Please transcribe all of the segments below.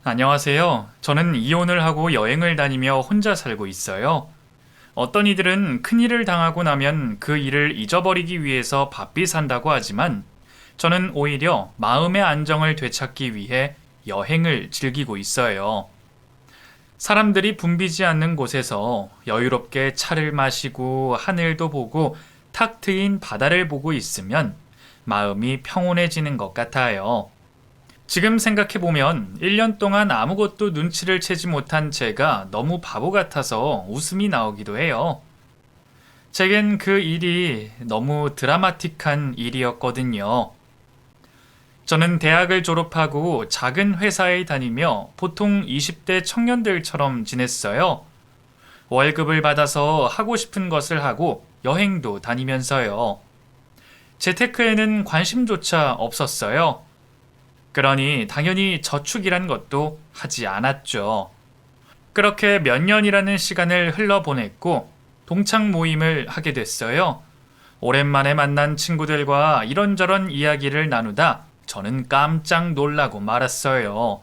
안녕하세요. 저는 이혼을 하고 여행을 다니며 혼자 살고 있어요. 어떤 이들은 큰 일을 당하고 나면 그 일을 잊어버리기 위해서 바삐 산다고 하지만 저는 오히려 마음의 안정을 되찾기 위해 여행을 즐기고 있어요. 사람들이 붐비지 않는 곳에서 여유롭게 차를 마시고 하늘도 보고 탁 트인 바다를 보고 있으면 마음이 평온해지는 것 같아요. 지금 생각해보면 1년 동안 아무것도 눈치를 채지 못한 제가 너무 바보 같아서 웃음이 나오기도 해요. 제겐 그 일이 너무 드라마틱한 일이었거든요. 저는 대학을 졸업하고 작은 회사에 다니며 보통 20대 청년들처럼 지냈어요. 월급을 받아서 하고 싶은 것을 하고 여행도 다니면서요. 재테크에는 관심조차 없었어요. 그러니 당연히 저축이란 것도 하지 않았죠. 그렇게 몇 년이라는 시간을 흘러보냈고 동창 모임을 하게 됐어요. 오랜만에 만난 친구들과 이런저런 이야기를 나누다 저는 깜짝 놀라고 말았어요.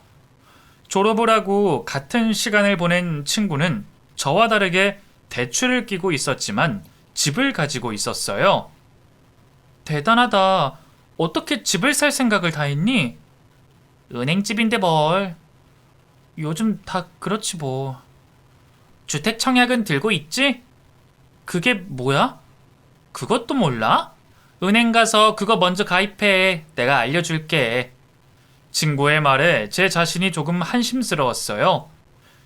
졸업을 하고 같은 시간을 보낸 친구는 저와 다르게 대출을 끼고 있었지만 집을 가지고 있었어요. 대단하다. 어떻게 집을 살 생각을 다 했니? 은행집인데 뭘. 요즘 다 그렇지 뭐. 주택 청약은 들고 있지? 그게 뭐야? 그것도 몰라? 은행 가서 그거 먼저 가입해. 내가 알려줄게. 친구의 말에 제 자신이 조금 한심스러웠어요.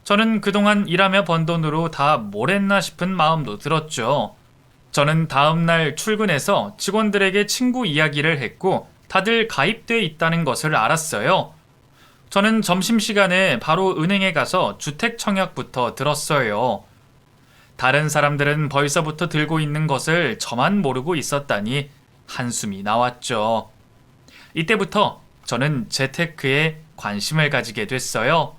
저는 그동안 일하며 번 돈으로 다 뭘 했나 싶은 마음도 들었죠. 저는 다음날 출근해서 직원들에게 친구 이야기를 했고 다들 가입돼 있다는 것을 알았어요. 저는 점심시간에 바로 은행에 가서 주택 청약부터 들었어요. 다른 사람들은 벌써부터 들고 있는 것을 저만 모르고 있었다니 한숨이 나왔죠. 이때부터 저는 재테크에 관심을 가지게 됐어요.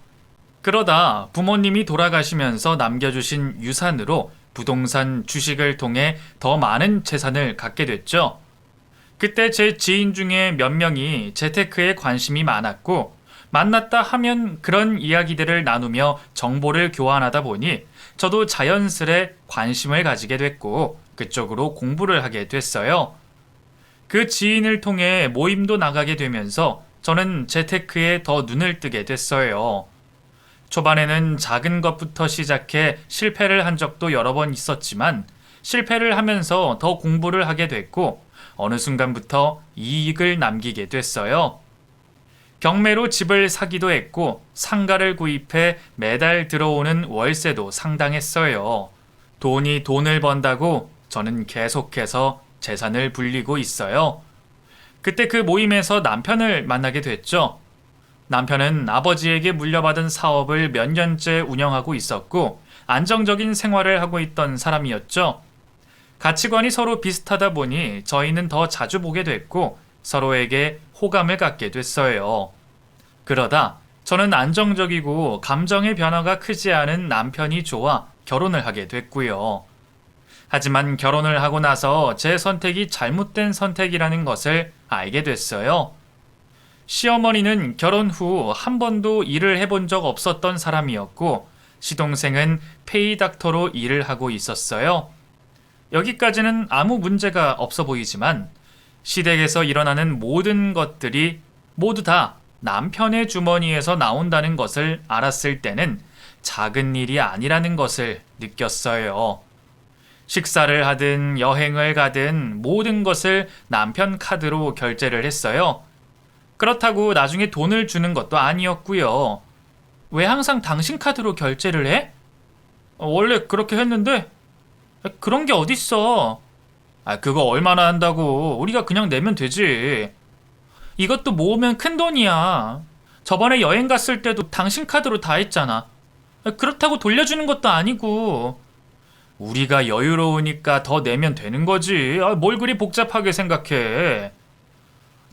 그러다 부모님이 돌아가시면서 남겨주신 유산으로 부동산 주식을 통해 더 많은 재산을 갖게 됐죠. 그때 제 지인 중에 몇 명이 재테크에 관심이 많았고 만났다 하면 그런 이야기들을 나누며 정보를 교환하다 보니 저도 자연스레 관심을 가지게 됐고 그쪽으로 공부를 하게 됐어요. 그 지인을 통해 모임도 나가게 되면서 저는 재테크에 더 눈을 뜨게 됐어요. 초반에는 작은 것부터 시작해 실패를 한 적도 여러 번 있었지만 실패를 하면서 더 공부를 하게 됐고 어느 순간부터 이익을 남기게 됐어요. 경매로 집을 사기도 했고 상가를 구입해 매달 들어오는 월세도 상당했어요. 돈이 돈을 번다고 저는 계속해서 재산을 불리고 있어요. 그때 그 모임에서 남편을 만나게 됐죠. 남편은 아버지에게 물려받은 사업을 몇 년째 운영하고 있었고 안정적인 생활을 하고 있던 사람이었죠. 가치관이 서로 비슷하다 보니 저희는 더 자주 보게 됐고 서로에게 호감을 갖게 됐어요. 그러다 저는 안정적이고 감정의 변화가 크지 않은 남편이 좋아 결혼을 하게 됐고요. 하지만 결혼을 하고 나서 제 선택이 잘못된 선택이라는 것을 알게 됐어요. 시어머니는 결혼 후 한 번도 일을 해본 적 없었던 사람이었고 시동생은 페이닥터로 일을 하고 있었어요. 여기까지는 아무 문제가 없어 보이지만 시댁에서 일어나는 모든 것들이 모두 다 남편의 주머니에서 나온다는 것을 알았을 때는 작은 일이 아니라는 것을 느꼈어요. 식사를 하든 여행을 가든 모든 것을 남편 카드로 결제를 했어요. 그렇다고 나중에 돈을 주는 것도 아니었고요. 왜 항상 당신 카드로 결제를 해? 원래 그렇게 했는데 그런 게 어딨어. 그거 얼마나 한다고. 우리가 그냥 내면 되지. 이것도 모으면 큰 돈이야. 저번에 여행 갔을 때도 당신 카드로 다 했잖아. 그렇다고 돌려주는 것도 아니고. 우리가 여유로우니까 더 내면 되는 거지. 뭘 그리 복잡하게 생각해.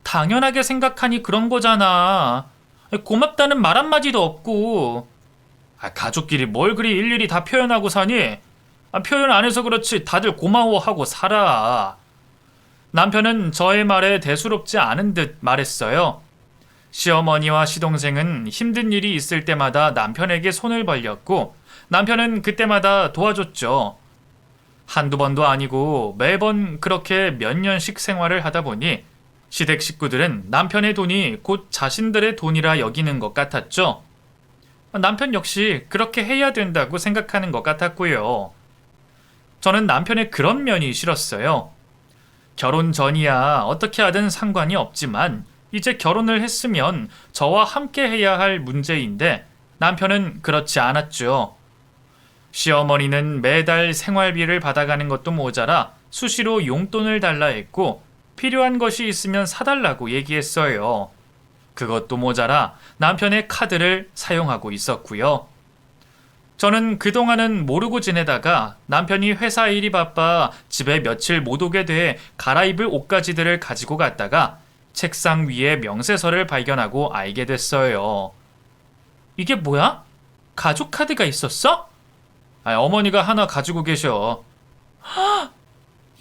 당연하게 생각하니 그런 거잖아. 고맙다는 말 한마디도 없고. 가족끼리 뭘 그리 일일이 다 표현하고 사니? 표현 안 해서 그렇지 다들 고마워하고 살아. 남편은 저의 말에 대수롭지 않은 듯 말했어요. 시어머니와 시동생은 힘든 일이 있을 때마다 남편에게 손을 벌렸고 남편은 그때마다 도와줬죠. 한두 번도 아니고 매번 그렇게 몇 년씩 생활을 하다 보니 시댁 식구들은 남편의 돈이 곧 자신들의 돈이라 여기는 것 같았죠. 남편 역시 그렇게 해야 된다고 생각하는 것 같았고요. 저는 남편의 그런 면이 싫었어요. 결혼 전이야 어떻게 하든 상관이 없지만 이제 결혼을 했으면 저와 함께 해야 할 문제인데 남편은 그렇지 않았죠. 시어머니는 매달 생활비를 받아가는 것도 모자라 수시로 용돈을 달라 했고 필요한 것이 있으면 사달라고 얘기했어요. 그것도 모자라 남편의 카드를 사용하고 있었고요. 저는 그동안은 모르고 지내다가 남편이 회사 일이 바빠 집에 며칠 못 오게 돼 갈아입을 옷가지들을 가지고 갔다가 책상 위에 명세서를 발견하고 알게 됐어요. 이게 뭐야? 가족 카드가 있었어? 어머니가 하나 가지고 계셔.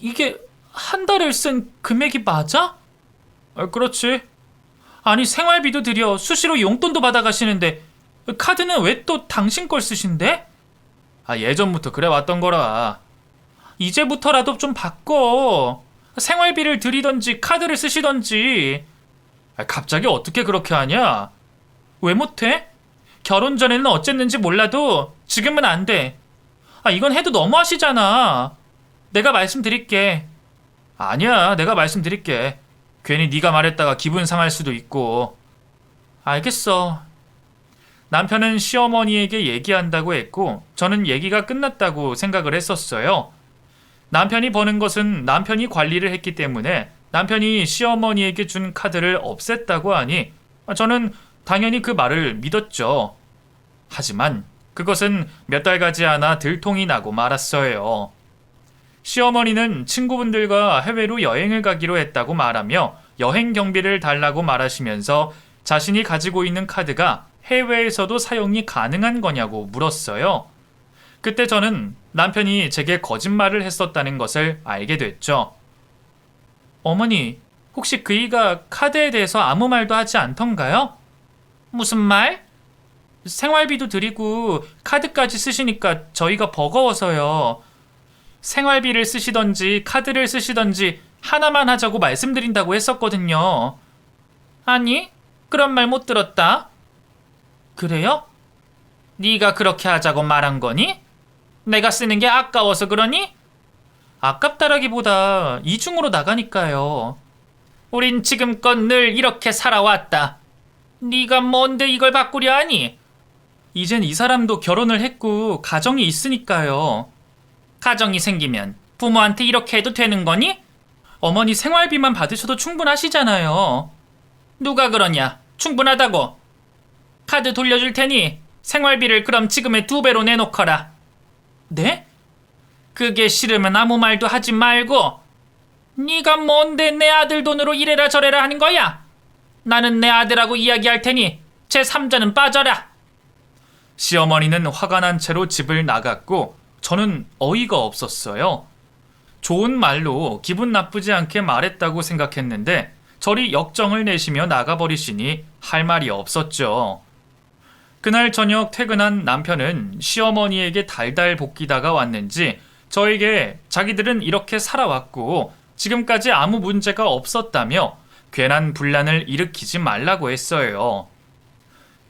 이게 한 달을 쓴 금액이 맞아? 그렇지. 아니 생활비도 들여 수시로 용돈도 받아가시는데 카드는 왜 또 당신 걸 쓰신대? 예전부터 그래 왔던 거라. 이제부터라도 좀 바꿔. 생활비를 드리던지 카드를 쓰시던지. 갑자기 어떻게 그렇게 하냐? 왜 못해? 결혼 전에는 어쨌는지 몰라도 지금은 안 돼. 이건 해도 너무하시잖아. 내가 말씀드릴게. 아니야, 내가 말씀드릴게. 괜히 네가 말했다가 기분 상할 수도 있고. 알겠어. 남편은 시어머니에게 얘기한다고 했고 저는 얘기가 끝났다고 생각을 했었어요. 남편이 버는 것은 남편이 관리를 했기 때문에 남편이 시어머니에게 준 카드를 없앴다고 하니 저는 당연히 그 말을 믿었죠. 하지만 그것은 몇 달 가지 않아 들통이 나고 말았어요. 시어머니는 친구분들과 해외로 여행을 가기로 했다고 말하며 여행 경비를 달라고 말하시면서 자신이 가지고 있는 카드가 해외에서도 사용이 가능한 거냐고 물었어요. 그때 저는 남편이 제게 거짓말을 했었다는 것을 알게 됐죠. 어머니, 혹시 그이가 카드에 대해서 아무 말도 하지 않던가요? 무슨 말? 생활비도 드리고 카드까지 쓰시니까 저희가 버거워서요. 생활비를 쓰시던지 카드를 쓰시던지 하나만 하자고 말씀드린다고 했었거든요. 아니, 그런 말 못 들었다. 그래요? 네가 그렇게 하자고 말한 거니? 내가 쓰는 게 아까워서 그러니? 아깝다라기보다 이중으로 나가니까요. 우린 지금껏 늘 이렇게 살아왔다. 네가 뭔데 이걸 바꾸려 하니? 이젠 이 사람도 결혼을 했고 가정이 있으니까요. 가정이 생기면 부모한테 이렇게 해도 되는 거니? 어머니 생활비만 받으셔도 충분하시잖아요. 누가 그러냐? 충분하다고. 카드 돌려줄 테니 생활비를 그럼 지금의 2배로 내놓거라. 네? 그게 싫으면 아무 말도 하지 말고. 네가 뭔데 내 아들 돈으로 이래라 저래라 하는 거야? 나는 내 아들하고 이야기할 테니 제3자는 빠져라. 시어머니는 화가 난 채로 집을 나갔고 저는 어이가 없었어요. 좋은 말로 기분 나쁘지 않게 말했다고 생각했는데 저리 역정을 내시며 나가버리시니 할 말이 없었죠. 그날 저녁 퇴근한 남편은 시어머니에게 달달 볶이다가 왔는지 저에게 자기들은 이렇게 살아왔고 지금까지 아무 문제가 없었다며 괜한 분란을 일으키지 말라고 했어요.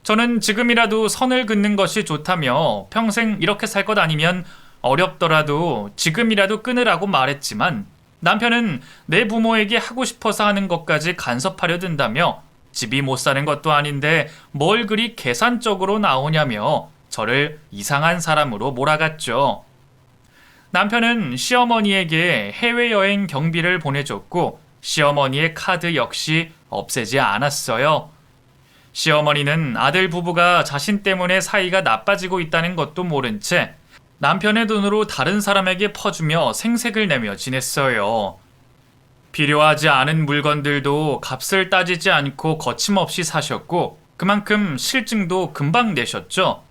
저는 지금이라도 선을 긋는 것이 좋다며 평생 이렇게 살 것 아니면 어렵더라도 지금이라도 끊으라고 말했지만 남편은 내 부모에게 하고 싶어서 하는 것까지 간섭하려 든다며 집이 못 사는 것도 아닌데 뭘 그리 계산적으로 나오냐며 저를 이상한 사람으로 몰아갔죠. 남편은 시어머니에게 해외여행 경비를 보내줬고 시어머니의 카드 역시 없애지 않았어요. 시어머니는 아들 부부가 자신 때문에 사이가 나빠지고 있다는 것도 모른 채 남편의 돈으로 다른 사람에게 퍼주며 생색을 내며 지냈어요. 필요하지 않은 물건들도 값을 따지지 않고 거침없이 사셨고 그만큼 실증도 금방 내셨죠.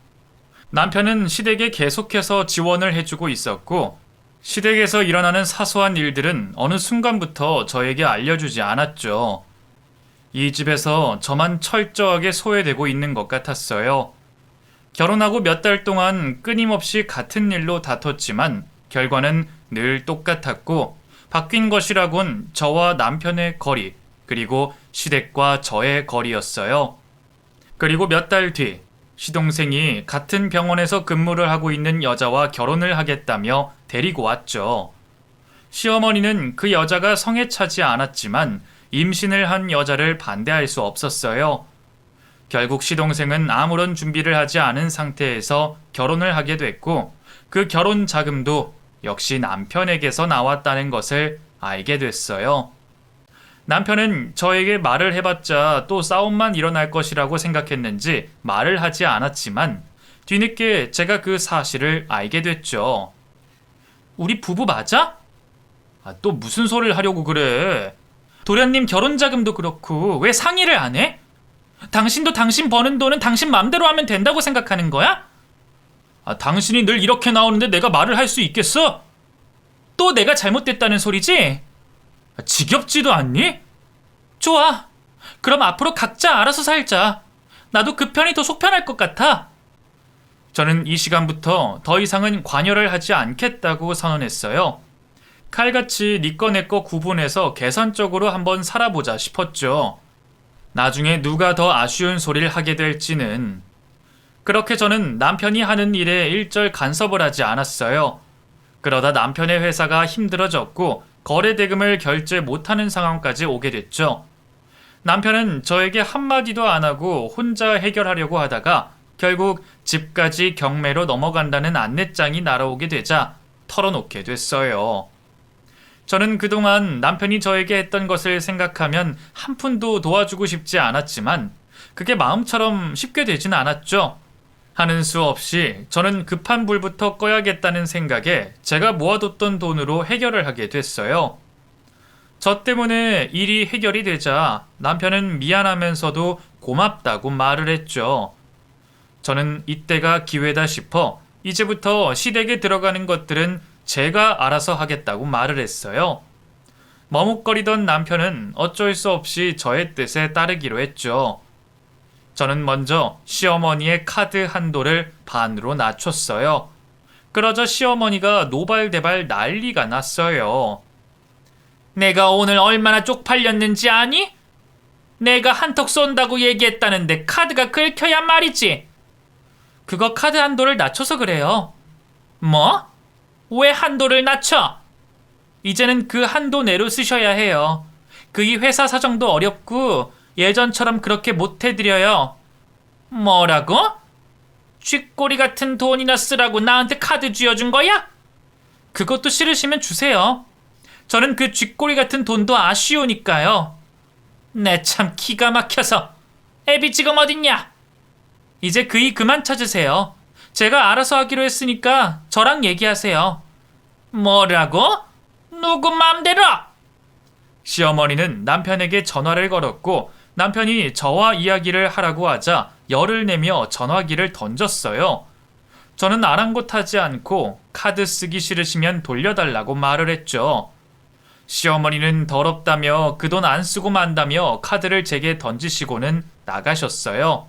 남편은 시댁에 계속해서 지원을 해주고 있었고 시댁에서 일어나는 사소한 일들은 어느 순간부터 저에게 알려주지 않았죠. 이 집에서 저만 철저하게 소외되고 있는 것 같았어요. 결혼하고 몇 달 동안 끊임없이 같은 일로 다퉜지만 결과는 늘 똑같았고 바뀐 것이라곤 저와 남편의 거리, 그리고 시댁과 저의 거리였어요. 그리고 몇 달 뒤, 시동생이 같은 병원에서 근무를 하고 있는 여자와 결혼을 하겠다며 데리고 왔죠. 시어머니는 그 여자가 성에 차지 않았지만 임신을 한 여자를 반대할 수 없었어요. 결국 시동생은 아무런 준비를 하지 않은 상태에서 결혼을 하게 됐고 그 결혼 자금도 역시 남편에게서 나왔다는 것을 알게 됐어요. 남편은 저에게 말을 해봤자 또 싸움만 일어날 것이라고 생각했는지 말을 하지 않았지만 뒤늦게 제가 그 사실을 알게 됐죠. 우리 부부 맞아? 또 무슨 소리를 하려고 그래? 도련님 결혼 자금도 그렇고 왜 상의를 안 해? 당신도 당신 버는 돈은 당신 맘대로 하면 된다고 생각하는 거야? 당신이 늘 이렇게 나오는데 내가 말을 할 수 있겠어? 또 내가 잘못됐다는 소리지? 지겹지도 않니? 좋아. 그럼 앞으로 각자 알아서 살자. 나도 그 편이 더 속편할 것 같아. 저는 이 시간부터 더 이상은 관여를 하지 않겠다고 선언했어요. 칼같이 니꺼 내꺼 구분해서 계산적으로 한번 살아보자 싶었죠. 나중에 누가 더 아쉬운 소리를 하게 될지는. 그렇게 저는 남편이 하는 일에 일절 간섭을 하지 않았어요. 그러다 남편의 회사가 힘들어졌고 거래 대금을 결제 못하는 상황까지 오게 됐죠. 남편은 저에게 한마디도 안 하고 혼자 해결하려고 하다가 결국 집까지 경매로 넘어간다는 안내장이 날아오게 되자 털어놓게 됐어요. 저는 그동안 남편이 저에게 했던 것을 생각하면 한 푼도 도와주고 싶지 않았지만 그게 마음처럼 쉽게 되진 않았죠. 하는 수 없이 저는 급한 불부터 꺼야겠다는 생각에 제가 모아뒀던 돈으로 해결을 하게 됐어요. 저 때문에 일이 해결이 되자 남편은 미안하면서도 고맙다고 말을 했죠. 저는 이때가 기회다 싶어 이제부터 시댁에 들어가는 것들은 제가 알아서 하겠다고 말을 했어요. 머뭇거리던 남편은 어쩔 수 없이 저의 뜻에 따르기로 했죠. 저는 먼저 시어머니의 카드 한도를 반으로 낮췄어요. 그러자 시어머니가 노발대발 난리가 났어요. 내가 오늘 얼마나 쪽팔렸는지 아니? 내가 한턱 쏜다고 얘기했다는데 카드가 긁혀야 말이지. 그거 카드 한도를 낮춰서 그래요. 뭐? 왜 한도를 낮춰? 이제는 그 한도 내로 쓰셔야 해요. 그이 회사 사정도 어렵고 예전처럼 그렇게 못 해드려요. 뭐라고? 쥐꼬리 같은 돈이나 쓰라고 나한테 카드 쥐어준 거야? 그것도 싫으시면 주세요. 저는 그 쥐꼬리 같은 돈도 아쉬우니까요. 내 참 기가 막혀서. 애비 지금 어딨냐? 이제 그이 그만 찾으세요. 제가 알아서 하기로 했으니까 저랑 얘기하세요. 뭐라고? 누구 맘대로? 시어머니는 남편에게 전화를 걸었고 남편이 저와 이야기를 하라고 하자 열을 내며 전화기를 던졌어요. 저는 아랑곳하지 않고 카드 쓰기 싫으시면 돌려달라고 말을 했죠. 시어머니는 더럽다며 그 돈 안 쓰고 만다며 카드를 제게 던지시고는 나가셨어요.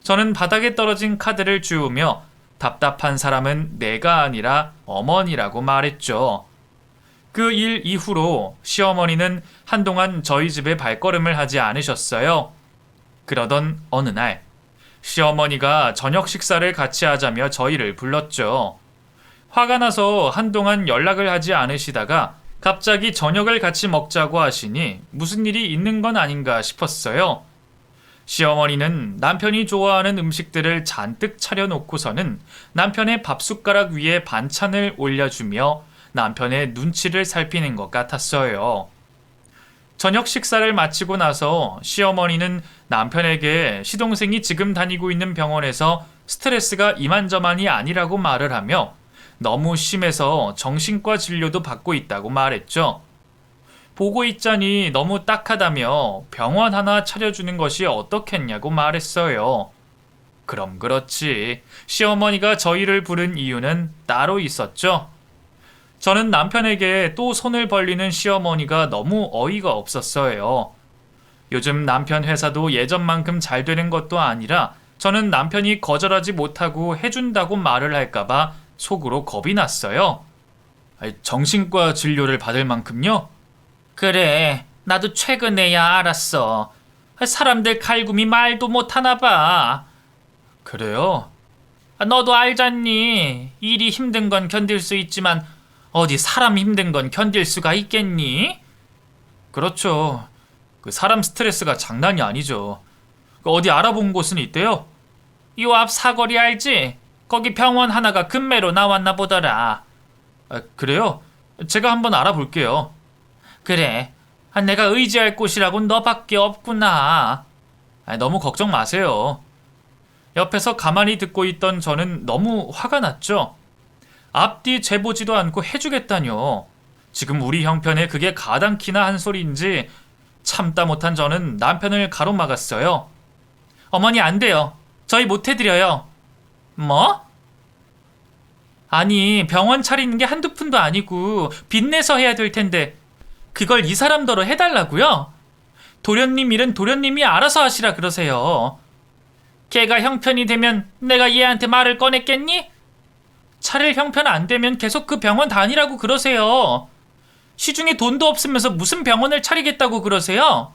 저는 바닥에 떨어진 카드를 주우며 답답한 사람은 내가 아니라 어머니라고 말했죠. 그 일 이후로 시어머니는 한동안 저희 집에 발걸음을 하지 않으셨어요. 그러던 어느 날 시어머니가 저녁 식사를 같이 하자며 저희를 불렀죠. 화가 나서 한동안 연락을 하지 않으시다가 갑자기 저녁을 같이 먹자고 하시니 무슨 일이 있는 건 아닌가 싶었어요. 시어머니는 남편이 좋아하는 음식들을 잔뜩 차려놓고서는 남편의 밥숟가락 위에 반찬을 올려주며 남편의 눈치를 살피는 것 같았어요. 저녁 식사를 마치고 나서 시어머니는 남편에게 시동생이 지금 다니고 있는 병원에서 스트레스가 이만저만이 아니라고 말을 하며 너무 심해서 정신과 진료도 받고 있다고 말했죠. 보고 있자니 너무 딱하다며 병원 하나 차려주는 것이 어떻겠냐고 말했어요. 그럼 그렇지. 시어머니가 저희를 부른 이유는 따로 있었죠. 저는 남편에게 또 손을 벌리는 시어머니가 너무 어이가 없었어요. 요즘 남편 회사도 예전만큼 잘 되는 것도 아니라 저는 남편이 거절하지 못하고 해준다고 말을 할까봐 속으로 겁이 났어요. 정신과 진료를 받을 만큼요? 그래, 나도 최근에야 알았어. 사람들 갈굼이 말도 못하나 봐. 그래요? 너도 알잖니. 일이 힘든 건 견딜 수 있지만 어디 사람 힘든 건 견딜 수가 있겠니? 그렇죠. 그 사람 스트레스가 장난이 아니죠. 어디 알아본 곳은 있대요? 요 앞 사거리 알지? 거기 병원 하나가 급매로 나왔나 보더라. 그래요? 제가 한번 알아볼게요. 그래. 내가 의지할 곳이라곤 너밖에 없구나. 너무 걱정 마세요. 옆에서 가만히 듣고 있던 저는 너무 화가 났죠. 앞뒤 재보지도 않고 해주겠다뇨. 지금 우리 형편에 그게 가당키나 한 소리인지 참다 못한 저는 남편을 가로막았어요. 어머니 안 돼요. 저희 못 해드려요. 뭐? 아니 병원 차리는 게 한두 푼도 아니고 빚내서 해야 될 텐데 그걸 이 사람더러 해달라고요? 도련님 일은 도련님이 알아서 하시라 그러세요. 걔가 형편이 되면 내가 얘한테 말을 꺼냈겠니? 차릴 형편 안 되면 계속 그 병원 다니라고 그러세요. 시중에 돈도 없으면서 무슨 병원을 차리겠다고 그러세요?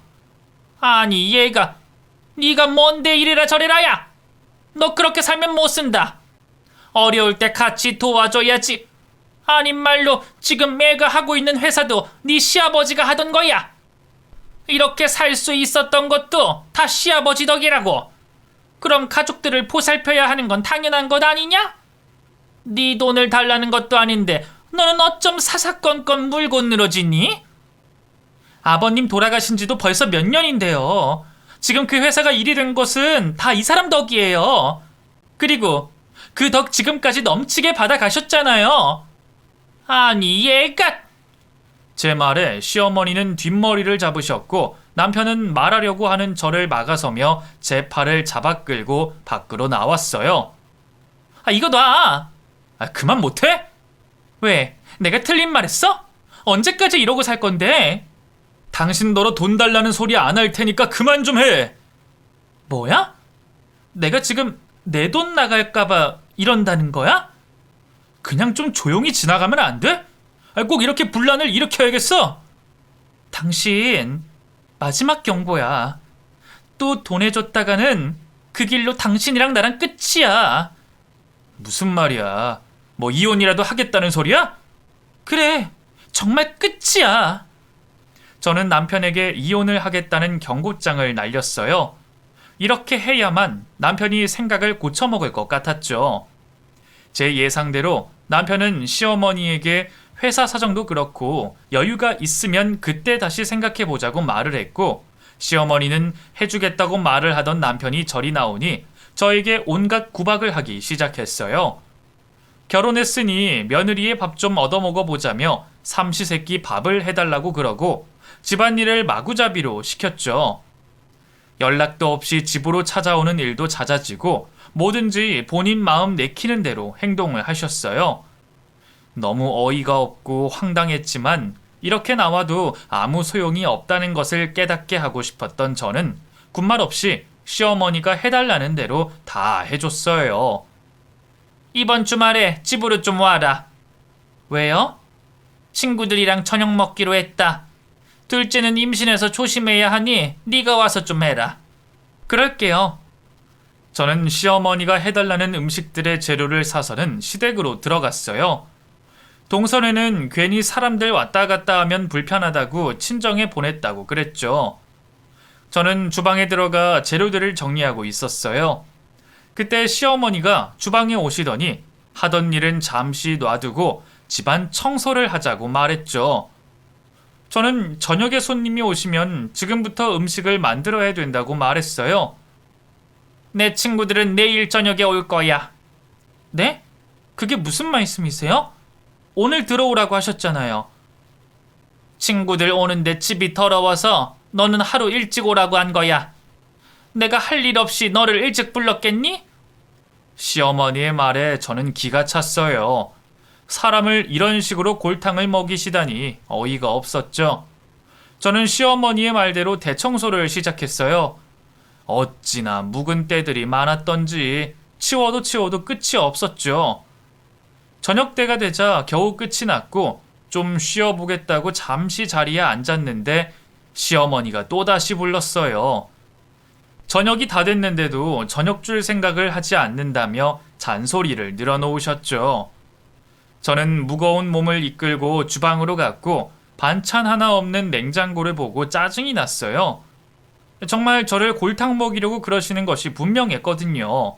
아니 얘가 네가 뭔데 이래라 저래라야. 너 그렇게 살면 못 쓴다. 어려울 때 같이 도와줘야지. 아닌 말로 지금 애가 하고 있는 회사도 네 시아버지가 하던 거야. 이렇게 살 수 있었던 것도 다 시아버지 덕이라고. 그럼 가족들을 보살펴야 하는 건 당연한 것 아니냐? 네 돈을 달라는 것도 아닌데 너는 어쩜 사사건건 물고 늘어지니? 아버님 돌아가신 지도 벌써 몇 년인데요. 지금 그 회사가 일이 된 것은 다 이 사람 덕이에요. 그리고 그 덕 지금까지 넘치게 받아가셨잖아요. 아니 얘가... 제 말에 시어머니는 뒷머리를 잡으셨고 남편은 말하려고 하는 저를 막아서며 제 팔을 잡아 끌고 밖으로 나왔어요. 이거 놔. 그만 못해? 왜? 내가 틀린 말 했어? 언제까지 이러고 살 건데? 당신 너로 돈 달라는 소리 안 할 테니까 그만 좀 해. 뭐야? 내가 지금 내 돈 나갈까봐 이런다는 거야? 그냥 좀 조용히 지나가면 안 돼? 꼭 이렇게 분란을 일으켜야겠어? 당신 마지막 경고야. 또 돈 해줬다가는 그 길로 당신이랑 나랑 끝이야. 무슨 말이야? 뭐 이혼이라도 하겠다는 소리야? 그래, 정말 끝이야. 저는 남편에게 이혼을 하겠다는 경고장을 날렸어요. 이렇게 해야만 남편이 생각을 고쳐먹을 것 같았죠. 제 예상대로 남편은 시어머니에게 회사 사정도 그렇고 여유가 있으면 그때 다시 생각해보자고 말을 했고, 시어머니는 해주겠다고 말을 하던 남편이 절이 나오니 저에게 온갖 구박을 하기 시작했어요. 결혼했으니 며느리의 밥 좀 얻어먹어보자며 삼시세끼 밥을 해달라고 그러고 집안일을 마구잡이로 시켰죠. 연락도 없이 집으로 찾아오는 일도 잦아지고 뭐든지 본인 마음 내키는 대로 행동을 하셨어요. 너무 어이가 없고 황당했지만 이렇게 나와도 아무 소용이 없다는 것을 깨닫게 하고 싶었던 저는 군말 없이 시어머니가 해달라는 대로 다 해줬어요. 이번 주말에 집으로 좀 와라. 왜요? 친구들이랑 저녁 먹기로 했다. 둘째는 임신해서 조심해야 하니 네가 와서 좀 해라. 그럴게요. 저는 시어머니가 해달라는 음식들의 재료를 사서는 시댁으로 들어갔어요. 동선에는 괜히 사람들 왔다 갔다 하면 불편하다고 친정에 보냈다고 그랬죠. 저는 주방에 들어가 재료들을 정리하고 있었어요. 그때 시어머니가 주방에 오시더니 하던 일은 잠시 놔두고 집안 청소를 하자고 말했죠. 저는 저녁에 손님이 오시면 지금부터 음식을 만들어야 된다고 말했어요. 내 친구들은 내일 저녁에 올 거야. 네? 그게 무슨 말씀이세요? 오늘 들어오라고 하셨잖아요. 친구들 오는데 집이 더러워서 너는 하루 일찍 오라고 한 거야. 내가 할 일 없이 너를 일찍 불렀겠니? 시어머니의 말에 저는 기가 찼어요. 사람을 이런 식으로 골탕을 먹이시다니 어이가 없었죠. 저는 시어머니의 말대로 대청소를 시작했어요. 어찌나 묵은 때들이 많았던지 치워도 끝이 없었죠. 저녁 때가 되자 겨우 끝이 났고 좀 쉬어보겠다고 잠시 자리에 앉았는데 시어머니가 또다시 불렀어요. 저녁이 다 됐는데도 저녁 줄 생각을 하지 않는다며 잔소리를 늘어놓으셨죠. 저는 무거운 몸을 이끌고 주방으로 갔고 반찬 하나 없는 냉장고를 보고 짜증이 났어요. 정말 저를 골탕 먹이려고 그러시는 것이 분명했거든요.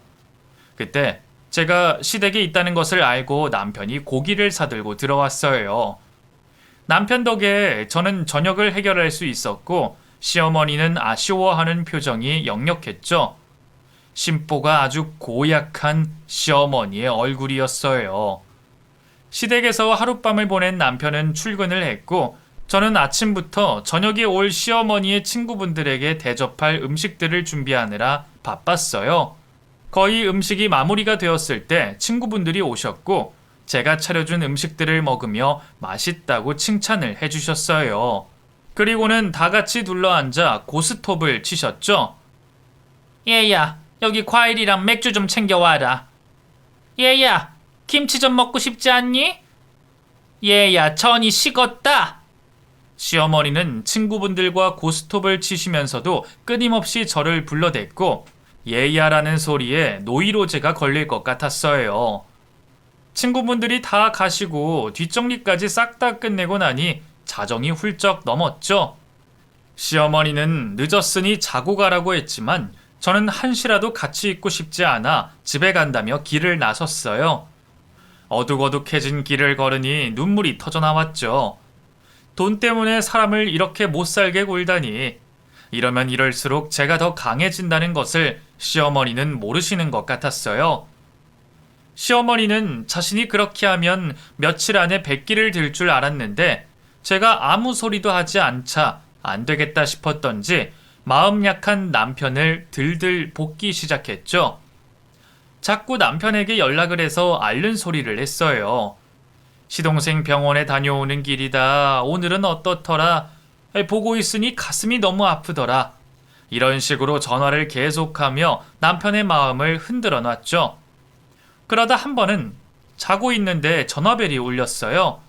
그때 제가 시댁에 있다는 것을 알고 남편이 고기를 사들고 들어왔어요. 남편 덕에 저는 저녁을 해결할 수 있었고 시어머니는 아쉬워하는 표정이 역력했죠. 심보가 아주 고약한 시어머니의 얼굴이었어요. 시댁에서 하룻밤을 보낸 남편은 출근을 했고 저는 아침부터 저녁에 올 시어머니의 친구분들에게 대접할 음식들을 준비하느라 바빴어요. 거의 음식이 마무리가 되었을 때 친구분들이 오셨고 제가 차려준 음식들을 먹으며 맛있다고 칭찬을 해주셨어요. 그리고는 다 같이 둘러앉아 고스톱을 치셨죠. 얘야, 여기 과일이랑 맥주 좀 챙겨와라. 얘야, 김치 좀 먹고 싶지 않니? 얘야, 전이 식었다. 시어머니는 친구분들과 고스톱을 치시면서도 끊임없이 저를 불러댔고 얘야라는 소리에 노이로제가 걸릴 것 같았어요. 친구분들이 다 가시고 뒷정리까지 싹 다 끝내고 나니 자정이 훌쩍 넘었죠. 시어머니는 늦었으니 자고 가라고 했지만 저는 한시라도 같이 있고 싶지 않아 집에 간다며 길을 나섰어요. 어둑어둑해진 길을 걸으니 눈물이 터져나왔죠. 돈 때문에 사람을 이렇게 못살게 굴다니. 이러면 이럴수록 제가 더 강해진다는 것을 시어머니는 모르시는 것 같았어요. 시어머니는 자신이 그렇게 하면 며칠 안에 백기를 들 줄 알았는데 제가 아무 소리도 하지 않자 안 되겠다 싶었던지 마음 약한 남편을 들들 볶기 시작했죠. 자꾸 남편에게 연락을 해서 앓는 소리를 했어요. 시동생 병원에 다녀오는 길이다. 오늘은 어떻더라. 보고 있으니 가슴이 너무 아프더라. 이런 식으로 전화를 계속하며 남편의 마음을 흔들어 놨죠. 그러다 한 번은 자고 있는데 전화벨이 울렸어요.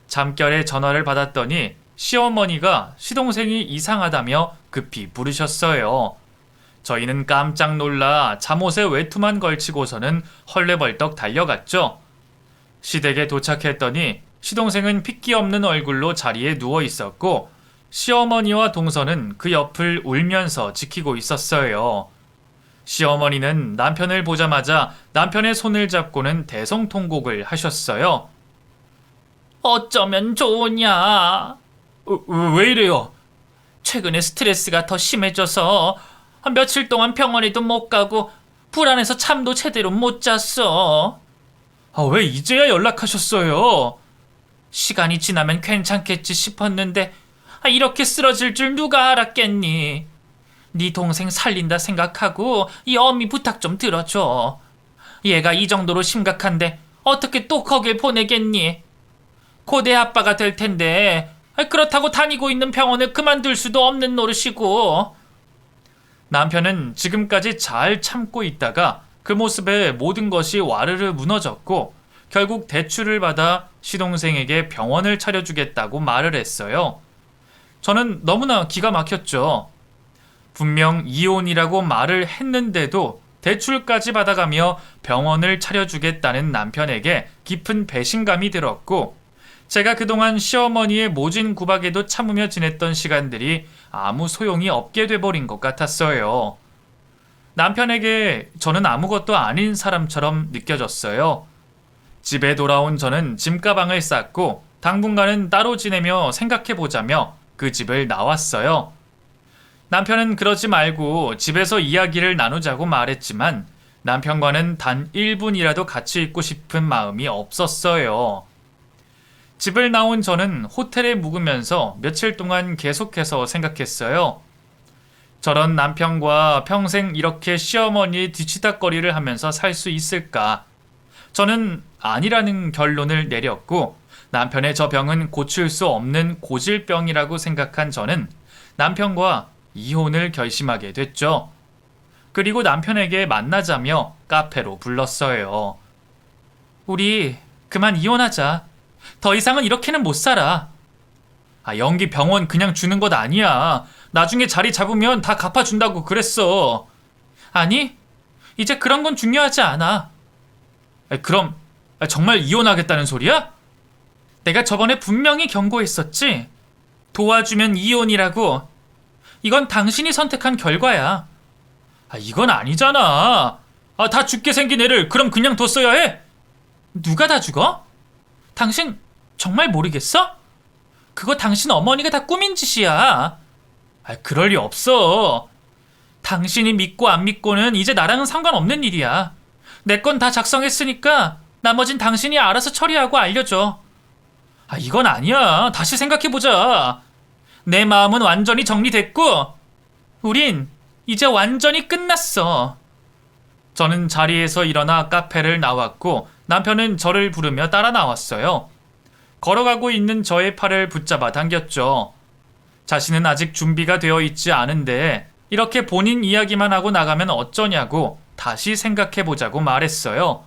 잠결에 전화를 받았더니 시어머니가 시동생이 이상하다며 급히 부르셨어요. 저희는 깜짝 놀라 잠옷에 외투만 걸치고서는 헐레벌떡 달려갔죠. 시댁에 도착했더니 시동생은 핏기 없는 얼굴로 자리에 누워 있었고 시어머니와 동서는 그 옆을 울면서 지키고 있었어요. 시어머니는 남편을 보자마자 남편의 손을 잡고는 대성통곡을 하셨어요. 어쩌면 좋으냐? 왜 이래요? 최근에 스트레스가 더 심해져서 며칠 동안 병원에도 못 가고 불안해서 잠도 제대로 못 잤어. 왜 이제야 연락하셨어요? 시간이 지나면 괜찮겠지 싶었는데 이렇게 쓰러질 줄 누가 알았겠니? 네 동생 살린다 생각하고 이 어미 부탁 좀 들어줘. 얘가 이 정도로 심각한데 어떻게 또 거길 보내겠니? 고대 아빠가 될 텐데 그렇다고 다니고 있는 병원을 그만둘 수도 없는 노릇이고. 남편은 지금까지 잘 참고 있다가 그 모습에 모든 것이 와르르 무너졌고 결국 대출을 받아 시동생에게 병원을 차려주겠다고 말을 했어요. 저는 너무나 기가 막혔죠. 분명 이혼이라고 말을 했는데도 대출까지 받아가며 병원을 차려주겠다는 남편에게 깊은 배신감이 들었고 제가 그동안 시어머니의 모진 구박에도 참으며 지냈던 시간들이 아무 소용이 없게 돼버린 것 같았어요. 남편에게 저는 아무것도 아닌 사람처럼 느껴졌어요. 집에 돌아온 저는 짐가방을 쌌고 당분간은 따로 지내며 생각해보자며 그 집을 나왔어요. 남편은 그러지 말고 집에서 이야기를 나누자고 말했지만 남편과는 단 1분이라도 같이 있고 싶은 마음이 없었어요. 집을 나온 저는 호텔에 묵으면서 며칠 동안 계속해서 생각했어요. 저런 남편과 평생 이렇게 시어머니의 뒤치다꺼리를 하면서 살 수 있을까? 저는 아니라는 결론을 내렸고 남편의 저 병은 고칠 수 없는 고질병이라고 생각한 저는 남편과 이혼을 결심하게 됐죠. 그리고 남편에게 만나자며 카페로 불렀어요. 우리 그만 이혼하자. 더 이상은 이렇게는 못 살아. 연기 병원 그냥 주는 것 아니야. 나중에 자리 잡으면 다 갚아준다고 그랬어. 아니, 이제 그런 건 중요하지 않아. 그럼 정말 이혼하겠다는 소리야? 내가 저번에 분명히 경고했었지. 도와주면 이혼이라고. 이건 당신이 선택한 결과야. 이건 아니잖아. 다 죽게 생긴 애를 그럼 그냥 뒀어야 해? 누가 다 죽어? 당신 정말 모르겠어? 그거 당신 어머니가 다 꾸민 짓이야. 그럴 리 없어. 당신이 믿고 안 믿고는 이제 나랑은 상관없는 일이야. 내 건 다 작성했으니까 나머진 당신이 알아서 처리하고 알려줘. 이건 아니야. 다시 생각해보자. 내 마음은 완전히 정리됐고 우린 이제 완전히 끝났어. 저는 자리에서 일어나 카페를 나왔고 남편은 저를 부르며 따라 나왔어요. 걸어가고 있는 저의 팔을 붙잡아 당겼죠. 자신은 아직 준비가 되어 있지 않은데 이렇게 본인 이야기만 하고 나가면 어쩌냐고 다시 생각해보자고 말했어요.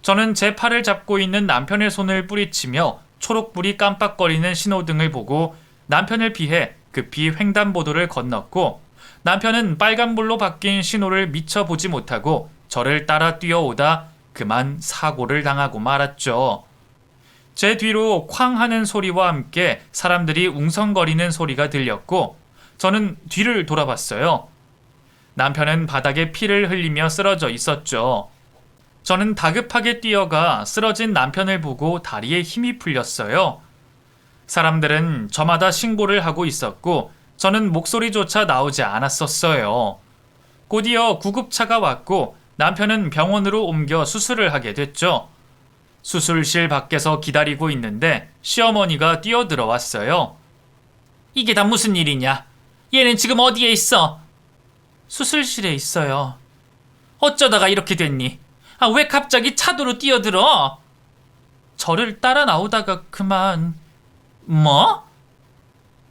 저는 제 팔을 잡고 있는 남편의 손을 뿌리치며 초록불이 깜빡거리는 신호등을 보고 남편을 피해 급히 횡단보도를 건넜고 남편은 빨간불로 바뀐 신호를 미처 보지 못하고 저를 따라 뛰어오다 그만 사고를 당하고 말았죠. 제 뒤로 쾅 하는 소리와 함께 사람들이 웅성거리는 소리가 들렸고 저는 뒤를 돌아봤어요. 남편은 바닥에 피를 흘리며 쓰러져 있었죠. 저는 다급하게 뛰어가 쓰러진 남편을 보고 다리에 힘이 풀렸어요. 사람들은 저마다 신고를 하고 있었고 저는 목소리조차 나오지 않았었어요. 곧이어 구급차가 왔고 남편은 병원으로 옮겨 수술을 하게 됐죠. 수술실 밖에서 기다리고 있는데 시어머니가 뛰어들어왔어요. 이게 다 무슨 일이냐? 얘는 지금 어디에 있어? 수술실에 있어요. 어쩌다가 이렇게 됐니? 왜 갑자기 차도로 뛰어들어? 저를 따라 나오다가 그만... 뭐?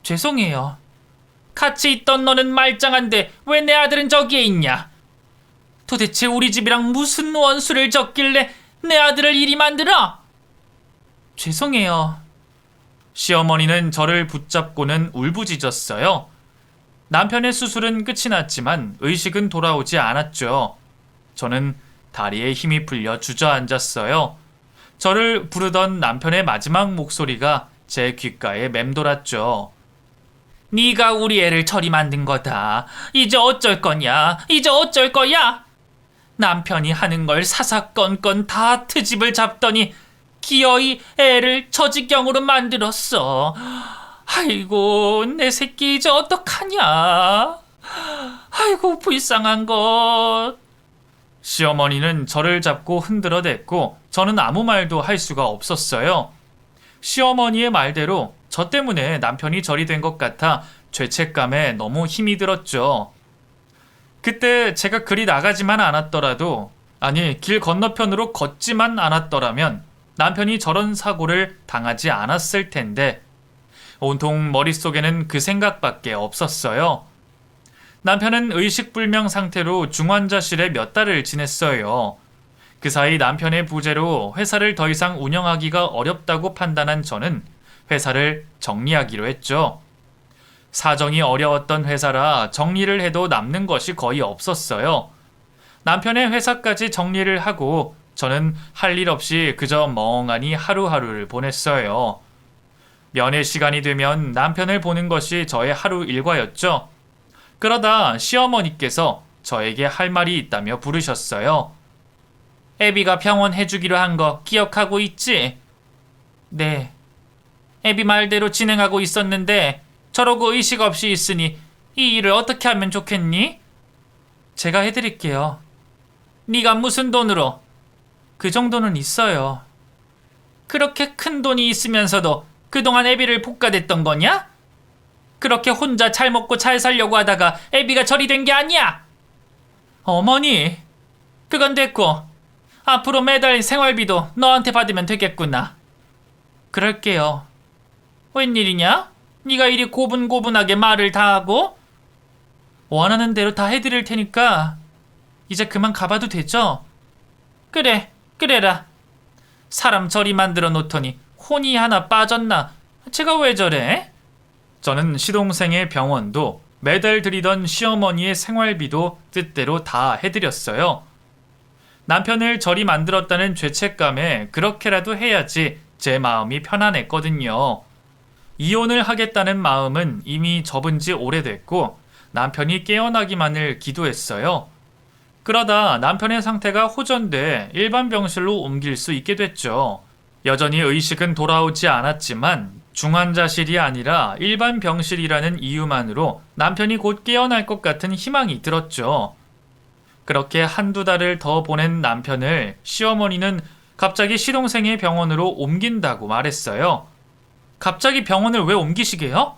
죄송해요. 같이 있던 너는 말짱한데 왜 내 아들은 저기에 있냐? 도대체 우리 집이랑 무슨 원수를 졌길래 내 아들을 이리 만들어? 죄송해요. 시어머니는 저를 붙잡고는 울부짖었어요. 남편의 수술은 끝이 났지만 의식은 돌아오지 않았죠. 저는 다리에 힘이 풀려 주저앉았어요. 저를 부르던 남편의 마지막 목소리가 제 귓가에 맴돌았죠. 네가 우리 애를 저리 만든 거다. 이제 어쩔 거냐? 이제 어쩔 거야? 남편이 하는 걸 사사건건 다 트집을 잡더니 기어이 애를 저지경으로 만들었어. 아이고 내 새끼 이제 어떡하냐. 아이고 불쌍한 것. 시어머니는 저를 잡고 흔들어댔고 저는 아무 말도 할 수가 없었어요. 시어머니의 말대로 저 때문에 남편이 저리 된 것 같아 죄책감에 너무 힘이 들었죠. 그때 제가 그리 나가지만 않았더라도, 아니 길 건너편으로 걷지만 않았더라면 남편이 저런 사고를 당하지 않았을 텐데 온통 머릿속에는 그 생각밖에 없었어요. 남편은 의식불명 상태로 중환자실에 몇 달을 지냈어요. 그 사이 남편의 부재로 회사를 더 이상 운영하기가 어렵다고 판단한 저는 회사를 정리하기로 했죠. 사정이 어려웠던 회사라 정리를 해도 남는 것이 거의 없었어요. 남편의 회사까지 정리를 하고 저는 할 일 없이 그저 멍하니 하루하루를 보냈어요. 면회 시간이 되면 남편을 보는 것이 저의 하루 일과였죠. 그러다 시어머니께서 저에게 할 말이 있다며 부르셨어요. 애비가 병원 해주기로 한 거 기억하고 있지? 네. 애비 말대로 진행하고 있었는데 저러고 의식 없이 있으니 이 일을 어떻게 하면 좋겠니? 제가 해드릴게요. 네가 무슨 돈으로? 그 정도는 있어요. 그렇게 큰 돈이 있으면서도 그동안 애비를 볶아댔던 거냐? 그렇게 혼자 잘 먹고 잘 살려고 하다가 애비가 저리 된 게 아니야. 어머니, 그건 됐고 앞으로 매달 생활비도 너한테 받으면 되겠구나. 그럴게요. 웬일이냐? 네가 이리 고분고분하게 말을 다 하고? 원하는 대로 다 해드릴 테니까 이제 그만 가봐도 되죠? 그래, 그래라. 사람 저리 만들어 놓더니 혼이 하나 빠졌나? 제가 왜 저래? 저는 시동생의 병원도 매달 드리던 시어머니의 생활비도 뜻대로 다 해드렸어요. 남편을 저리 만들었다는 죄책감에 그렇게라도 해야지 제 마음이 편안했거든요. 이혼을 하겠다는 마음은 이미 접은 지 오래됐고 남편이 깨어나기만을 기도했어요. 그러다 남편의 상태가 호전돼 일반 병실로 옮길 수 있게 됐죠. 여전히 의식은 돌아오지 않았지만 중환자실이 아니라 일반 병실이라는 이유만으로 남편이 곧 깨어날 것 같은 희망이 들었죠. 그렇게 한두 달을 더 보낸 남편을 시어머니는 갑자기 시동생의 병원으로 옮긴다고 말했어요. 갑자기 병원을 왜 옮기시게요?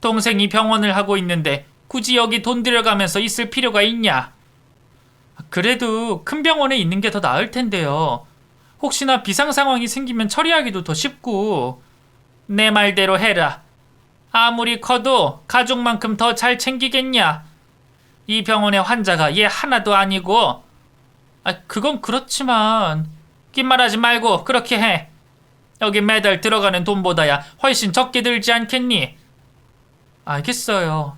동생이 병원을 하고 있는데 굳이 여기 돈 들여가면서 있을 필요가 있냐? 그래도 큰 병원에 있는 게 더 나을 텐데요. 혹시나 비상 상황이 생기면 처리하기도 더 쉽고. 내 말대로 해라. 아무리 커도 가족만큼 더 잘 챙기겠냐? 이 병원의 환자가 얘 하나도 아니고. 그건 그렇지만 긴 말하지 말고 그렇게 해. 여기 매달 들어가는 돈보다야 훨씬 적게 들지 않겠니? 알겠어요.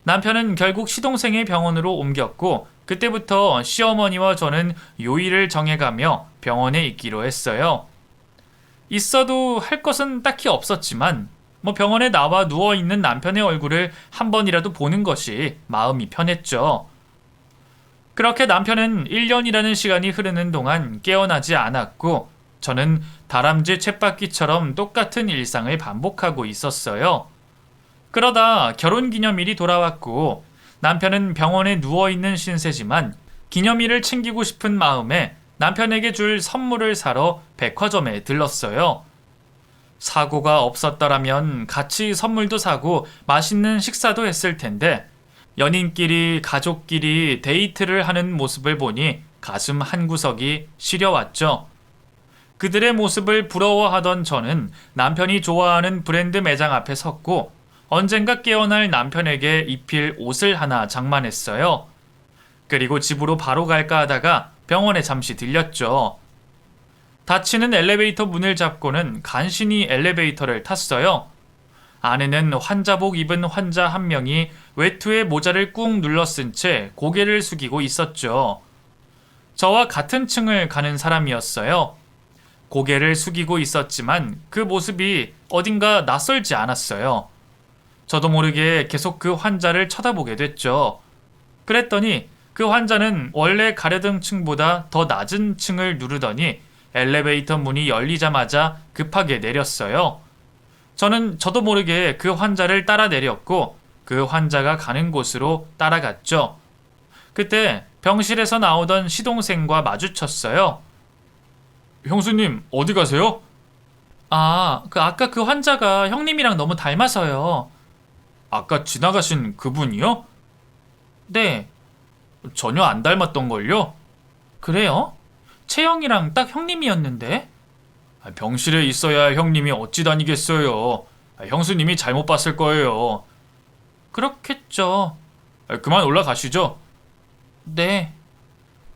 남편은 결국 시동생의 병원으로 옮겼고 그때부터 시어머니와 저는 요일을 정해가며 병원에 있기로 했어요. 있어도 할 것은 딱히 없었지만 병원에 나와 누워있는 남편의 얼굴을 한 번이라도 보는 것이 마음이 편했죠. 그렇게 남편은 1년이라는 시간이 흐르는 동안 깨어나지 않았고 저는 다람쥐 쳇바퀴처럼 똑같은 일상을 반복하고 있었어요. 그러다 결혼기념일이 돌아왔고 남편은 병원에 누워있는 신세지만 기념일을 챙기고 싶은 마음에 남편에게 줄 선물을 사러 백화점에 들렀어요. 사고가 없었더라면 같이 선물도 사고 맛있는 식사도 했을 텐데 연인끼리 가족끼리 데이트를 하는 모습을 보니 가슴 한구석이 시려왔죠. 그들의 모습을 부러워하던 저는 남편이 좋아하는 브랜드 매장 앞에 섰고 언젠가 깨어날 남편에게 입힐 옷을 하나 장만했어요. 그리고 집으로 바로 갈까 하다가 병원에 잠시 들렸죠. 닫히는 엘리베이터 문을 잡고는 간신히 엘리베이터를 탔어요. 안에는 환자복 입은 환자 한 명이 외투에 모자를 꾹 눌러 쓴 채 고개를 숙이고 있었죠. 저와 같은 층을 가는 사람이었어요. 고개를 숙이고 있었지만 그 모습이 어딘가 낯설지 않았어요. 저도 모르게 계속 그 환자를 쳐다보게 됐죠. 그랬더니 그 환자는 원래 가려던 층보다 더 낮은 층을 누르더니 엘리베이터 문이 열리자마자 급하게 내렸어요. 저도 모르게 그 환자를 따라 내렸고 그 환자가 가는 곳으로 따라갔죠. 그때 병실에서 나오던 시동생과 마주쳤어요. 형수님, 어디 가세요? 아까 그 환자가 형님이랑 너무 닮아서요. 아까 지나가신 그분이요? 네. 전혀 안 닮았던걸요? 그래요? 채영이랑 딱 형님이었는데? 병실에 있어야 형님이 어찌 다니겠어요. 형수님이 잘못 봤을 거예요. 그렇겠죠. 그만 올라가시죠. 네.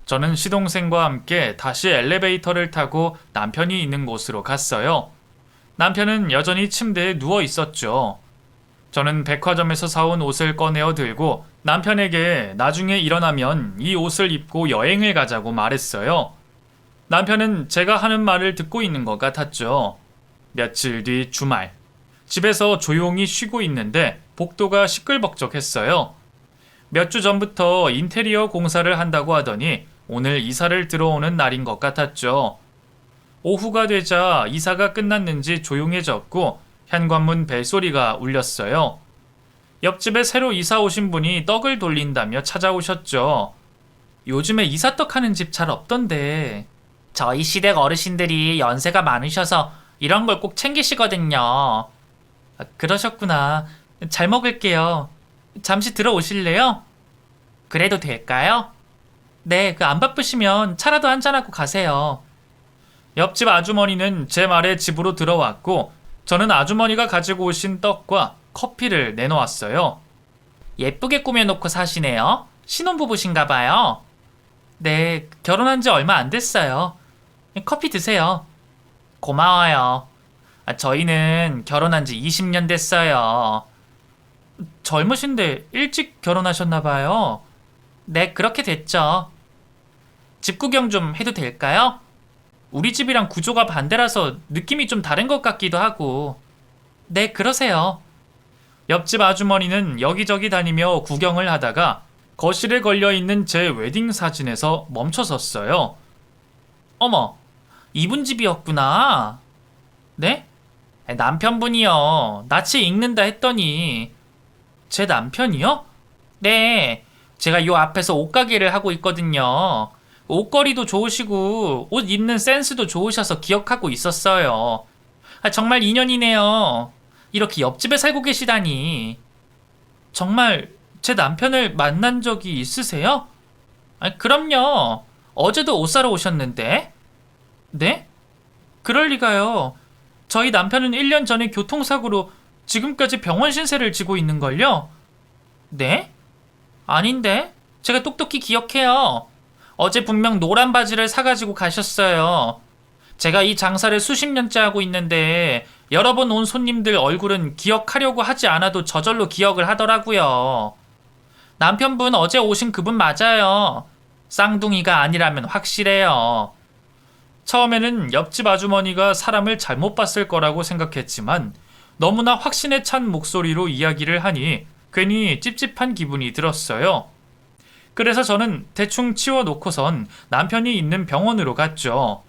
저는 시동생과 함께 다시 엘리베이터를 타고 남편이 있는 곳으로 갔어요. 남편은 여전히 침대에 누워 있었죠. 저는 백화점에서 사온 옷을 꺼내어 들고 남편에게 나중에 일어나면 이 옷을 입고 여행을 가자고 말했어요. 남편은 제가 하는 말을 듣고 있는 것 같았죠. 며칠 뒤 주말, 집에서 조용히 쉬고 있는데 복도가 시끌벅적했어요. 몇 주 전부터 인테리어 공사를 한다고 하더니 오늘 이사를 들어오는 날인 것 같았죠. 오후가 되자 이사가 끝났는지 조용해졌고 현관문 벨소리가 울렸어요. 옆집에 새로 이사 오신 분이 떡을 돌린다며 찾아오셨죠. 요즘에 이사떡 하는 집 잘 없던데. 저희 시댁 어르신들이 연세가 많으셔서 이런 걸 꼭 챙기시거든요. 그러셨구나. 잘 먹을게요. 잠시 들어오실래요? 그래도 될까요? 네, 안 바쁘시면 차라도 한잔하고 가세요. 옆집 아주머니는 제 말에 집으로 들어왔고 저는 아주머니가 가지고 오신 떡과 커피를 내놓았어요. 예쁘게 꾸며놓고 사시네요. 신혼부부신가 봐요. 네, 결혼한 지 얼마 안 됐어요. 커피 드세요. 고마워요. 저희는 결혼한 지 20년 됐어요. 젊으신데 일찍 결혼하셨나 봐요. 네, 그렇게 됐죠. 집 구경 좀 해도 될까요? 우리 집이랑 구조가 반대라서 느낌이 좀 다른 것 같기도 하고. 네, 그러세요. 옆집 아주머니는 여기저기 다니며 구경을 하다가 거실에 걸려있는 제 웨딩 사진에서 멈춰섰어요. 어머, 이분 집이었구나. 네? 남편분이요. 낯이 익는다 했더니. 제 남편이요? 네, 제가 요 앞에서 옷가게를 하고 있거든요. 옷걸이도 좋으시고 옷 입는 센스도 좋으셔서 기억하고 있었어요. 정말 인연이네요. 이렇게 옆집에 살고 계시다니. 정말 제 남편을 만난 적이 있으세요? 그럼요. 어제도 옷 사러 오셨는데. 네? 그럴 리가요. 저희 남편은 1년 전에 교통사고로 지금까지 병원 신세를 지고 있는걸요? 네? 아닌데? 제가 똑똑히 기억해요. 어제 분명 노란 바지를 사가지고 가셨어요. 제가 이 장사를 수십 년째 하고 있는데 여러 번 온 손님들 얼굴은 기억하려고 하지 않아도 저절로 기억을 하더라고요. 남편분 어제 오신 그분 맞아요. 쌍둥이가 아니라면 확실해요. 처음에는 옆집 아주머니가 사람을 잘못 봤을 거라고 생각했지만 너무나 확신에 찬 목소리로 이야기를 하니 괜히 찝찝한 기분이 들었어요. 그래서 저는 대충 치워놓고선 남편이 있는 병원으로 갔죠.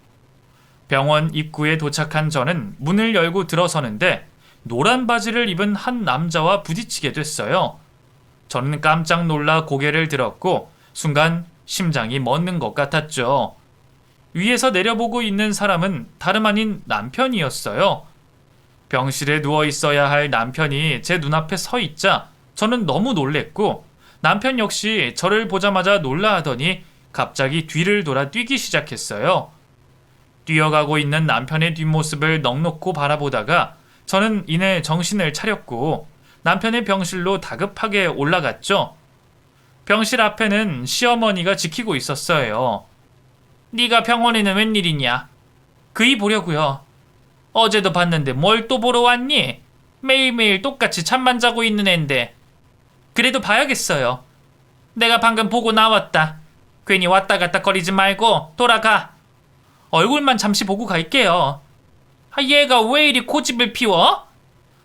병원 입구에 도착한 저는 문을 열고 들어서는데 노란 바지를 입은 한 남자와 부딪히게 됐어요. 저는 깜짝 놀라 고개를 들었고 순간 심장이 멎는 것 같았죠. 위에서 내려보고 있는 사람은 다름 아닌 남편이었어요. 병실에 누워 있어야 할 남편이 제 눈앞에 서 있자 저는 너무 놀랬고 남편 역시 저를 보자마자 놀라하더니 갑자기 뒤를 돌아 뛰기 시작했어요. 뛰어가고 있는 남편의 뒷모습을 넋놓고 바라보다가 저는 이내 정신을 차렸고 남편의 병실로 다급하게 올라갔죠. 병실 앞에는 시어머니가 지키고 있었어요. 네가 병원에는 웬일이냐? 그이 보려고요. 어제도 봤는데 뭘 또 보러 왔니? 매일매일 똑같이 잠만 자고 있는 앤데. 그래도 봐야겠어요. 내가 방금 보고 나왔다. 괜히 왔다 갔다 거리지 말고 돌아가. 얼굴만 잠시 보고 갈게요. 얘가 왜 이리 고집을 피워?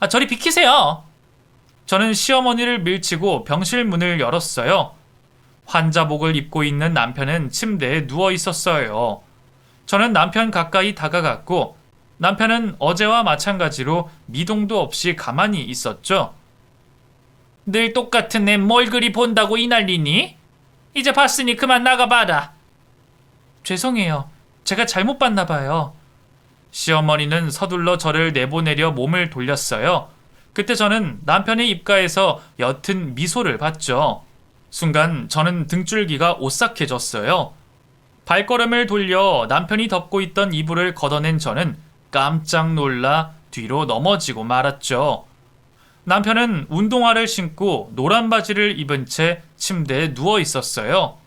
저리 비키세요. 저는 시어머니를 밀치고 병실 문을 열었어요. 환자복을 입고 있는 남편은 침대에 누워 있었어요. 저는 남편 가까이 다가갔고 남편은 어제와 마찬가지로 미동도 없이 가만히 있었죠. 늘 똑같은 애 뭘 그리 본다고 이 난리니? 이제 봤으니 그만 나가봐라. 죄송해요. 제가 잘못 봤나 봐요. 시어머니는 서둘러 저를 내보내려 몸을 돌렸어요. 그때 저는 남편의 입가에서 옅은 미소를 봤죠. 순간 저는 등줄기가 오싹해졌어요. 발걸음을 돌려 남편이 덮고 있던 이불을 걷어낸 저는 깜짝 놀라 뒤로 넘어지고 말았죠. 남편은 운동화를 신고 노란 바지를 입은 채 침대에 누워 있었어요.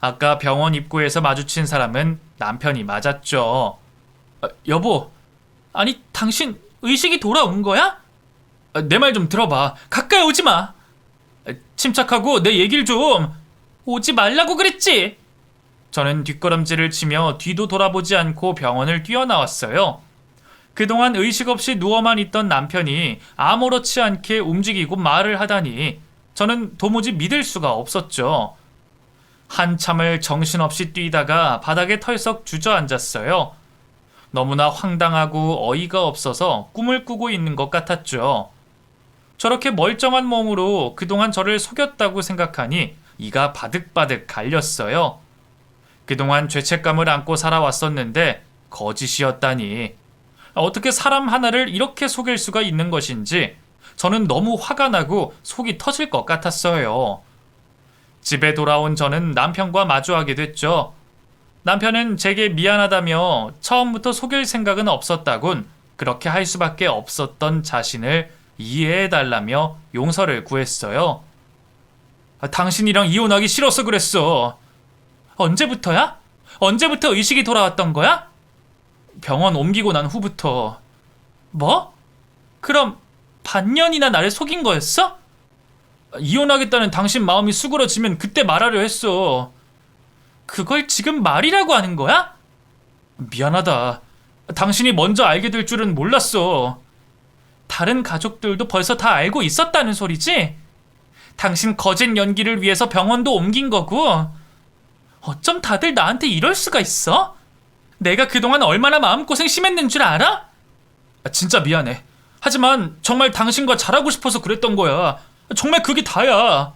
아까 병원 입구에서 마주친 사람은 남편이 맞았죠. 여보, 아니 당신 의식이 돌아온 거야? 내 말 좀 들어봐. 가까이 오지 마. 침착하고 내 얘기를 좀. 오지 말라고 그랬지. 저는 뒷걸음질을 치며 뒤도 돌아보지 않고 병원을 뛰어나왔어요. 그동안 의식 없이 누워만 있던 남편이 아무렇지 않게 움직이고 말을 하다니 저는 도무지 믿을 수가 없었죠. 한참을 정신없이 뛰다가 바닥에 털썩 주저앉았어요. 너무나 황당하고 어이가 없어서 꿈을 꾸고 있는 것 같았죠. 저렇게 멀쩡한 몸으로 그동안 저를 속였다고 생각하니 이가 바득바득 갈렸어요. 그동안 죄책감을 안고 살아왔었는데 거짓이었다니. 어떻게 사람 하나를 이렇게 속일 수가 있는 것인지 저는 너무 화가 나고 속이 터질 것 같았어요. 집에 돌아온 저는 남편과 마주하게 됐죠. 남편은 제게 미안하다며 처음부터 속일 생각은 없었다곤 그렇게 할 수밖에 없었던 자신을 이해해달라며 용서를 구했어요. 당신이랑 이혼하기 싫어서 그랬어. 언제부터야? 언제부터 의식이 돌아왔던 거야? 병원 옮기고 난 후부터. 뭐? 그럼 반년이나 나를 속인 거였어? 이혼하겠다는 당신 마음이 수그러지면 그때 말하려 했어. 그걸 지금 말이라고 하는 거야? 미안하다. 당신이 먼저 알게 될 줄은 몰랐어. 다른 가족들도 벌써 다 알고 있었다는 소리지? 당신 거짓 연기를 위해서 병원도 옮긴 거고. 어쩜 다들 나한테 이럴 수가 있어? 내가 그동안 얼마나 마음고생 심했는 줄 알아? 진짜 미안해. 하지만 정말 당신과 잘하고 싶어서 그랬던 거야. 정말 그게 다야.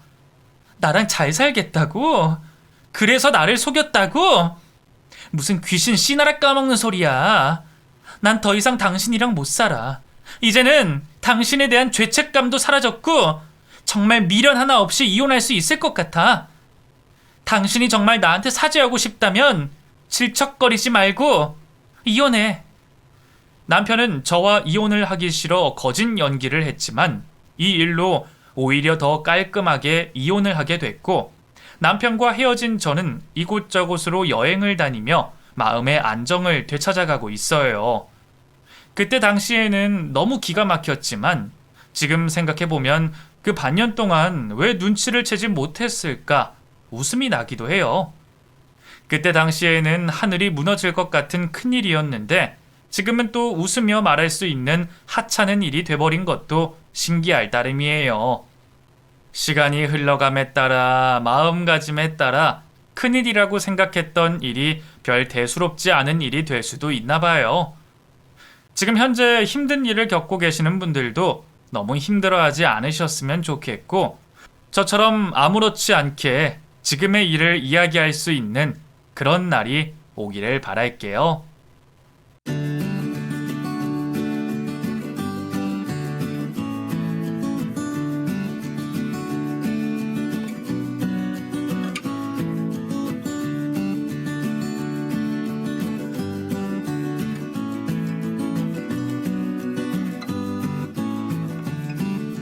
나랑 잘 살겠다고? 그래서 나를 속였다고? 무슨 귀신 씨나라 까먹는 소리야. 난 더 이상 당신이랑 못 살아. 이제는 당신에 대한 죄책감도 사라졌고 정말 미련 하나 없이 이혼할 수 있을 것 같아. 당신이 정말 나한테 사죄하고 싶다면 질척거리지 말고 이혼해. 남편은 저와 이혼을 하기 싫어 거짓 연기를 했지만 이 일로 오히려 더 깔끔하게 이혼을 하게 됐고, 남편과 헤어진 저는 이곳저곳으로 여행을 다니며 마음의 안정을 되찾아가고 있어요. 그때 당시에는 너무 기가 막혔지만 지금 생각해보면 그 반년 동안 왜 눈치를 채지 못했을까 웃음이 나기도 해요. 그때 당시에는 하늘이 무너질 것 같은 큰일이었는데 지금은 또 웃으며 말할 수 있는 하찮은 일이 돼버린 것도 신기할 따름이에요. 시간이 흘러감에 따라 마음가짐에 따라 큰일이라고 생각했던 일이 별 대수롭지 않은 일이 될 수도 있나 봐요. 지금 현재 힘든 일을 겪고 계시는 분들도 너무 힘들어하지 않으셨으면 좋겠고, 저처럼 아무렇지 않게 지금의 일을 이야기할 수 있는 그런 날이 오기를 바랄게요.